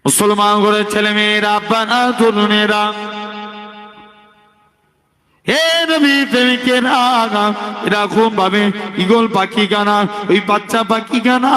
মুসলমান করে ছেলে মেয়েরা, আব্বারা, তরুণেরা, হে নবী প্রেমিকেরা, এরকম ভাবে ঈগল পাখি গানা, ওই বাচ্চা পাখি গানা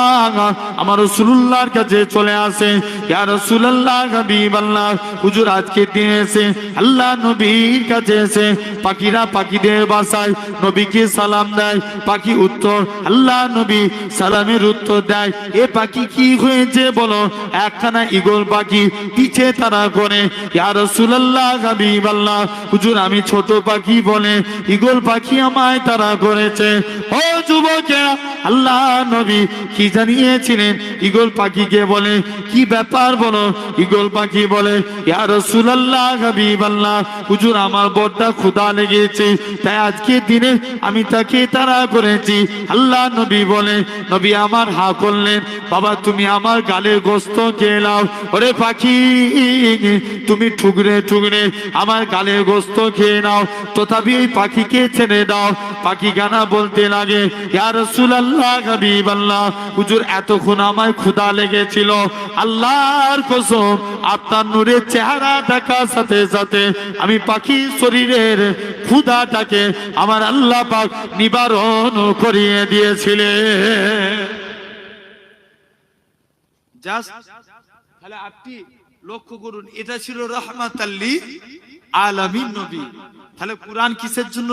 আমার রাসূলুল্লাহর কাছে চলে আসে। ইয়া রাসূলুল্লাহ, হাবিবাল্লাহ, হুজুর আজকে দিন এসে আল্লাহ নবীর কাছে এসে পাখিরা পাখিদের বাসায় নবীকে সালাম দেয়। পাখি উত্তর, আল্লাহ নবী সালামের উত্তর দেয়। এ পাখি কি হয়েছে বলো? একখানা ঈগল পাখি পিছে তারা করে। ইয়া রাসূলুল্লাহ, হাবিবাল্লাহ, হুজুর আমি ছোট পাখি বলে ঈগল পাখি আমায় তারা করেছে। ও যুবকেরা, আল্লাহ নবী কি জানিয়েছিলেন? ঈগল পাখিকে বলে, কি ব্যাপার বলো? ঈগল পাখি বলে, ইয়া রাসূলুল্লাহ, হাবিবাল্লাহ, হুজুর আমার বড়টা ক্ষুধা লেগেছে, তাই আজকে দিনে আমি তাকে তাড়া করেছি। আল্লাহ নবী বলে, নবী আমার হা করলেন, বাবা তুমি আমার গালের গোশত খেয়ে নাও। ওরে পাখি, তুমি ঠুকরে ঠুকরে আমার গালের গোশত খেয়ে নাও, তথাপি এই পাখিকে ছেড়ে দাও। পাখি গানা বলতে লাগে, ইয়া রাসূলুল্লাহ, হাবিবাল্লাহ, হুজুর এতক্ষণ আমায় ক্ষুধা লেগেছিল, আল্লাহর কসম আপনার নূরের চেহারা দেখার সাথে সাথে আমি পাখির শরীরের ক্ষুধাটাকে আমার আল্লাহ পাক নিবারণ করিয়ে দিয়েছিলেন। জাস্ট তাহলে আপনি লক্ষ্য করুন, এটা ছিল রাহমাতাল লিল আলামিন নবী। তাহলে কুরআন কিসের জন্য